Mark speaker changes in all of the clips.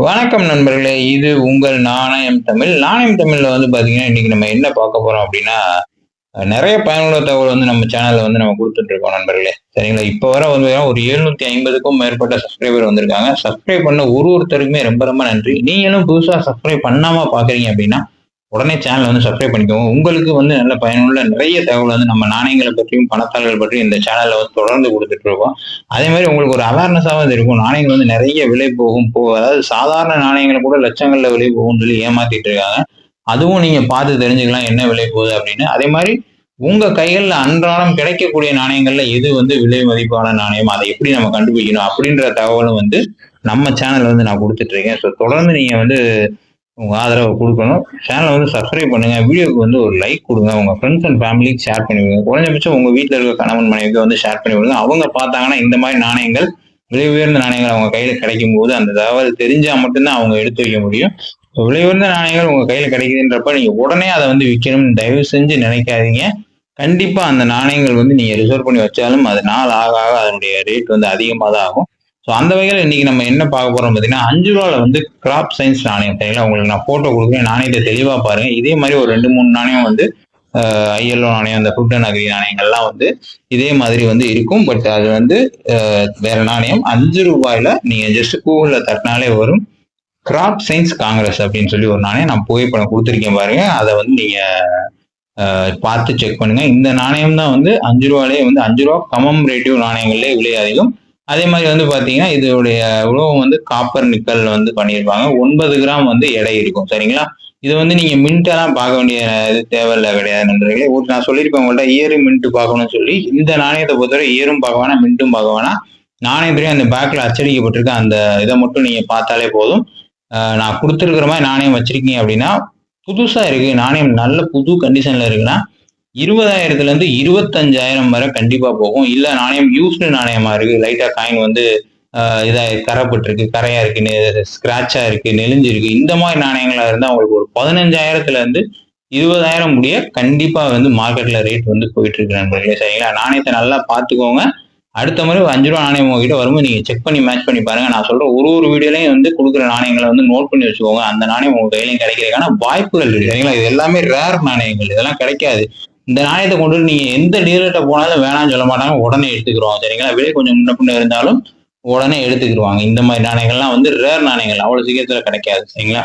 Speaker 1: வணக்கம் நண்பர்களே. இது உங்கள் நாணயம் தமிழ். நாணயம் தமிழ்ல பாத்தீங்கன்னா இன்னைக்கு நம்ம என்ன பார்க்க போறோம் அப்படின்னா, நிறைய பயனுள்ள தகவல் நம்ம சேனல்ல நம்ம கொடுத்துட்டு இருக்கோம் நண்பர்களே. சரிங்களா? இப்ப வர ஒரு 750க்கும் மேற்பட்ட சப்ஸ்கிரைபர் வந்திருக்காங்க. சப்ஸ்கிரைப் பண்ண ஒருத்தருக்குமே ரொம்ப ரொம்ப நன்றி. நீங்களும் புதுசா சப்ஸ்கிரைப் பண்ணாம பாக்குறீங்க அப்படின்னா உடனே சேனல் சப்ஸ்கிரைப் பண்ணிக்கோங்க. உங்களுக்கு நல்ல பயனுள்ள நிறைய தகவல் நம்ம நாணயங்களை பற்றியும் பணத்தாள்கள் பற்றியும் இந்த சேனல்ல தொடர்ந்து கொடுத்துட்டு இருக்கோம். அதே மாதிரி உங்களுக்கு ஒரு அவேர்னஸாவது இருக்கும். நாணயங்கள் நிறைய விலை போகும் அதாவது சாதாரண நாணயங்களை கூட லட்சங்கள்ல விலை போகும் சொல்லி ஏமாத்திட்டு இருக்காங்க. அதுவும் நீங்க பார்த்து தெரிஞ்சுக்கலாம் என்ன விலை போகுது அப்படின்னு. அதே மாதிரி உங்க கைகள்ல அன்றாடம் கிடைக்கக்கூடிய நாணயங்கள்ல எது விலை மதிப்பான நாணயம், அதை எப்படி நம்ம கண்டுபிடிக்கணும் அப்படின்ற தகவலும் நம்ம சேனல் நான் கொடுத்துட்டு இருக்கேன். ஸோ தொடர்ந்து நீங்க உங்க ஆதரவை கொடுக்கணும். சேனலை சப்ஸ்கிரைப் பண்ணுங்க. வீடியோக்கு ஒரு லைக் கொடுங்க. உங்க ஃப்ரெண்ட்ஸ் அண்ட் ஃபேமிலிக்கு ஷேர் பண்ணுவீங்க. குறைஞ்சபட்சம் உங்க வீட்டில் இருக்க கணவன் மனைவிக்கு ஷேர் பண்ணி விடுங்க. அவங்க பார்த்தாங்கன்னா இந்த மாதிரி நாணயங்கள், விலை உயர்ந்த நாணயங்கள் அவங்க கையில கிடைக்கும் போது அந்த தகவல் தெரிஞ்சா மட்டும்தான் அவங்க எடுத்து வைக்க முடியும். விலை உயர்ந்த நாணயங்கள் உங்க கையில கிடைக்குதுன்றப்ப நீங்க உடனே அதை விற்கணும்னு தயவு செஞ்சு நினைக்காதீங்க. கண்டிப்பா அந்த நாணயங்கள் நீங்க ரிசர்வ் பண்ணி வச்சாலும் அது நாள் ஆக ஆக அதனுடைய ரேட் அதிகமாக தான் ஆகும். ஸோ அந்த வகையில் இன்னைக்கு நம்ம என்ன பார்க்க போறோம் பார்த்தீங்கன்னா, 5 ரூபாவில் கிராப் சயின்ஸ் நாணயம். சரிங்களா? உங்களுக்கு நான் போட்டோ கொடுக்குறேன். நாணயத்தை தெளிவா பாருங்க. இதே மாதிரி ஒரு 2-3 நாணயம் ஐஎல்ஓ நாணயம், அந்த புட்ட நகரி நாணயங்கள்லாம் இதே மாதிரி இருக்கும். பட் அது வேற நாணயம். 5 ரூபாயில நீங்க ஜஸ்ட் கூகுள்ல தட்டினாலே வரும். கிராப் சயின்ஸ் காங்கிரஸ் அப்படின்னு சொல்லி ஒரு நாணயம் நான் புகைப்படம் கொடுத்துருக்கேன் பாருங்க. அதை நீங்க பார்த்து செக் பண்ணுங்க. இந்த நாணயம் தான் 5 ரூபாயிலே 5 ரூபா கமமரேட்டிவ் நாணயங்களே விலை அதிகம். அதே மாதிரி பாத்தீங்கன்னா இதோடைய உலோகம் காப்பர் நிக்கல் பண்ணியிருப்பாங்க. 9 கிராம் எடை இருக்கும். சரிங்களா? இது நீங்க மின்டெல்லாம் பார்க்க வேண்டிய தேவையில்லை கிடையாது நண்பர்களே. நான் சொல்லியிருப்பேன் உங்கள்ட்ட இயரு மின்ட் பார்க்கணும்னு சொல்லி. இந்த நாணயத்தை பொறுத்தவரை இயரும் பார்க்க வேணாம், மின்ட்டும் பார்க்க வேணாம். நாணயத்திலையும் அந்த பேக்ல அச்சடிக்கப்பட்டிருக்க அந்த இதை மட்டும் நீங்க பார்த்தாலே போதும். நான் கொடுத்துருக்கிற மாதிரி நாணயம் வச்சிருக்கீங்க அப்படின்னா, புதுசா இருக்கு நாணயம், நல்ல புது கண்டிஷன்ல இருக்குன்னா 20,000ல இருந்து 25,000 வரை கண்டிப்பா போகும். இல்ல நாணயம் யூஸ்டு நாணயமா இருக்கு, லைட்டா காயின் இதா கரைப்பட்டிருக்கு, கரையா இருக்கு, ஸ்கிராட்சா இருக்கு, நெளிஞ்சிருக்கு, இந்த மாதிரி நாணயங்களா இருந்தா உங்களுக்கு ஒரு 15,000ல இருந்து 20,000 முடிய கண்டிப்பா மார்க்கெட்ல ரேட் போயிட்டு இருக்கு நண்பர்களே. சரிங்களா? நாணயத்தை நல்லா பாத்துக்கோங்க. அடுத்த முறை 5 ரூபா நாணயம் உங்ககிட்ட வரும்போது நீங்க செக் பண்ணி மேட்ச் பண்ணி பாருங்க. நான் சொல்ற ஒரு வீடியோலையும் கொடுக்குற நாணயங்களை நோட் பண்ணி வச்சுக்கோங்க. அந்த நாணயம் உங்க கையிலையும் கிடைக்கிறதுக்கான வாய்ப்புகள் இருக்கு. சரிங்களா? இது எல்லாமே ரேர் நாணயங்கள், இதெல்லாம் கிடைக்காது. இந்த நாணயத்தை கொண்டு நீங்க எந்த டீலர்கிட்ட போனாலும் வேணாம்னு சொல்ல மாட்டாங்க, உடனே எடுத்துக்கிறோம். சரிங்களா? விலை கொஞ்சம் முன்ன பின்ன இருந்தாலும் உடனே எடுத்துக்கிடுவாங்க. இந்த மாதிரி நாணயங்கள்லாம் ரேர் நாணயங்கள், அவ்வளவு சீக்கிரத்துல கிடைக்காது. சரிங்களா?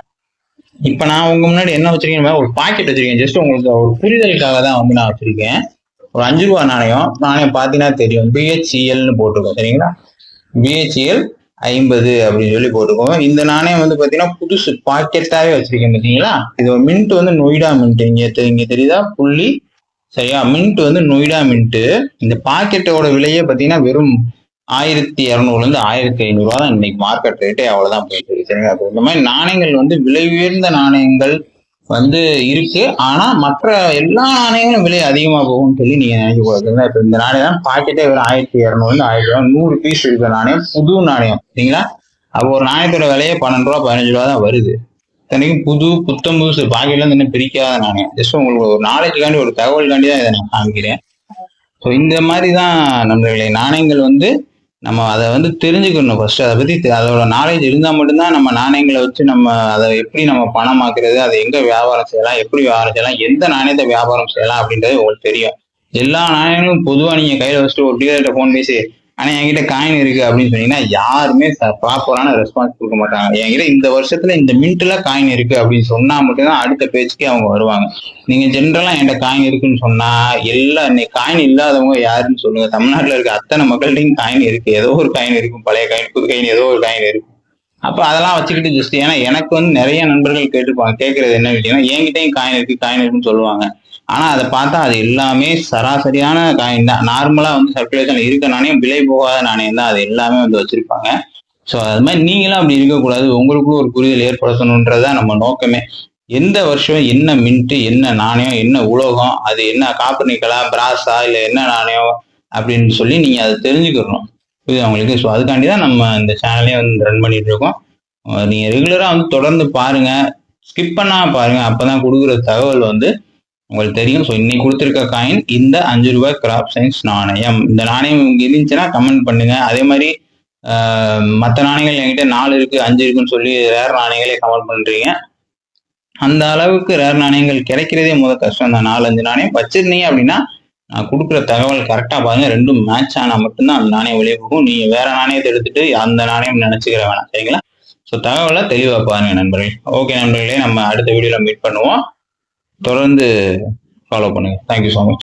Speaker 1: இப்ப நான் உங்க முன்னாடி என்ன வச்சிருக்கேன், ஒரு பாக்கெட் வச்சிருக்கேன். ஜஸ்ட் உங்களுக்கு ஒரு புரிதலுக்காக தான் நான் வச்சிருக்கேன். ஒரு 5 ரூபா நாணயம் பாத்தீங்கன்னா தெரியும், பிஹெச்இஎல்னு போட்டிருக்கோம். சரிங்களா? பிஹெச்இஎல் 50 அப்படின்னு சொல்லி போட்டுக்கோங்க. இந்த நாணயம் பாத்தீங்கன்னா புதுசு பாக்கெட்டாவே வச்சிருக்கேன். பாத்தீங்களா? இது ஒரு மின்ட் நொய்டா மின்ட். இங்க தெரியுதா புள்ளி? சரியா? Mint Noida mint. இந்த பாக்கெட்டோட விலையே பாத்தீங்கன்னா வெறும் 1,200ல இருந்து 1,500 ரூபா தான் இன்னைக்கு மார்க்கெட் ரேட்டே. அவ்வளவுதான் போயிட்டு இருக்கு. சரிங்களா? இந்த மாதிரி நாணயங்கள் விலை உயர்ந்த நாணயங்கள் இருக்கு. ஆனா மற்ற எல்லா நாணயங்களும் விலை அதிகமா போகும்னு சொல்லி நீங்க நினைக்க கூடாது. இப்ப இந்த நாணயம் பாக்கெட்டே வெறும் 1,200 இருந்து 1,000 100 பீஸ் இருக்கிற நாணயம், புது நாணயம். சரிங்களா? அப்போ ஒரு நாணயத்தோட விலையே 12 ரூபா 15 ரூபா தான் வருது. இத்தனைக்கும் புத்தம் புதுசு, பாக்கெட்ல இருந்து இன்னும் பிரிக்காத நாணயம். ஜஸ்ட் உங்களுக்கு ஒரு நாலேஜுக்காண்டி, ஒரு தகவலுக்காண்டி தான் இதை நான் காமிக்கிறேன். ஸோ இந்த மாதிரிதான் நம்மளுடைய நாணயங்கள் நம்ம அதை தெரிஞ்சுக்கணும் ஃபர்ஸ்ட். அதை பத்தி அதோட நாலேஜ் இருந்தா மட்டும்தான் நம்ம நாணயங்களை வச்சு நம்ம அதை எப்படி நம்ம பணமாக்குறது, அதை எங்க வியாபாரம் செய்யலாம், எப்படி வியாபாரம் செய்யலாம், எந்த நாணயத்தை வியாபாரம் செய்யலாம் அப்படின்றது உங்களுக்கு தெரியும். எல்லா நாணயங்களும் பொதுவா நீங்க கையில வச்சுட்டு ஒரு டீலர்கிட்ட போன் பேசி ஆனா என்கிட்ட காயின் இருக்கு அப்படின்னு சொன்னீங்கன்னா யாருமே ப்ராப்பரான ரெஸ்பான்ஸ் கொடுக்க மாட்டாங்க. என்கிட்ட இந்த வருஷத்துல இந்த மின்ட்ல காயின் இருக்கு அப்படின்னு சொன்னா மட்டும்தான் அடுத்த பேச்சுக்கே அவங்க வருவாங்க. நீங்க ஜென்ரலா என்கிட்ட காயின் இருக்குன்னு சொன்னா காயின் இல்லாதவங்க யாருன்னு சொல்லுங்க. தமிழ்நாட்டுல இருக்க அத்தனை மக்கள்கிட்டையும் காயின் இருக்கு, ஏதோ ஒரு காயின் இருக்கும், பழைய காயின், புது காயின், ஏதோ ஒரு காயின் இருக்கும். அப்ப அதெல்லாம் வச்சுக்கிட்டு ஜஸ்ட் ஏன்னா எனக்கு நிறைய நண்பர்கள் கேட்கறது என்ன கேட்டீங்கன்னா, என்கிட்டயும் காயின் இருக்குன்னு சொல்லுவாங்க. ஆனா அதை பார்த்தா அது எல்லாமே சராசரியான காயின் தான். நார்மலா சர்க்குலேஷன் இருக்க நாணயம், விலை போகாத நாணயம் தான் அது எல்லாமே வச்சிருப்பாங்க. ஸோ அது மாதிரி நீங்களும் அப்படி இருக்கக்கூடாது. உங்களுக்கும் ஒரு புரிதல் ஏற்படுத்தணுன்றதுதான் நம்ம நோக்கமே. எந்த வருஷம் என்ன மின்ட், என்ன நாணயம், என்ன உலோகம், அது என்ன காப்பர் நிக்கலா, பிராஸா, இல்ல என்ன நாணயம் அப்படின்னு சொல்லி நீங்க அதை தெரிஞ்சுக்கணும். இது அவங்களுக்கு. ஸோ அதுக்காண்டிதான் நம்ம இந்த சேனலே ரன் பண்ணிட்டு இருக்கோம். நீங்க ரெகுலரா தொடர்ந்து பாருங்க, ஸ்கிப் பண்ணாம பாருங்க. அப்பதான் கொடுக்குற தகவல் உங்களுக்கு தெரியும். ஸோ இன்னைக்கு கொடுத்துருக்க காயின் இந்த 5 ரூபாய் கிராப் சயின்ஸ் நாணயம். இந்த நாணயம் இருந்துச்சுன்னா கமெண்ட் பண்ணுங்க. அதே மாதிரி மற்ற நாணயங்கள் என்கிட்ட 4 இருக்கு 5 இருக்குன்னு சொல்லி ரேர் நாணயங்களே கமெண்ட் பண்றீங்க. அந்த அளவுக்கு ரேர் நாணயங்கள் கிடைக்கிறதே கஷ்டம் தான். 4-5 நாணயம் வச்சிருந்தீங்க அப்படின்னா நான் கொடுக்குற தகவல் கரெக்டா பாருங்க, ரெண்டும் மேட்ச் ஆனா மட்டும்தான் அந்த நாணயம் வெளியே போகும். நீங்க வேற நாணயத்தை எடுத்துட்டு அந்த நாணயம் நினைச்சுக்கிற வேணாம், சரிங்களா? ஸோ தகவலை தெளிவா பாருங்க நண்பர்களே. ஓகே நண்பர்களே, நம்ம அடுத்த வீடியோல மீட் பண்ணுவோம். தொடர்ந்து ஃபாலோ பண்ணுங்க. Thank you so much.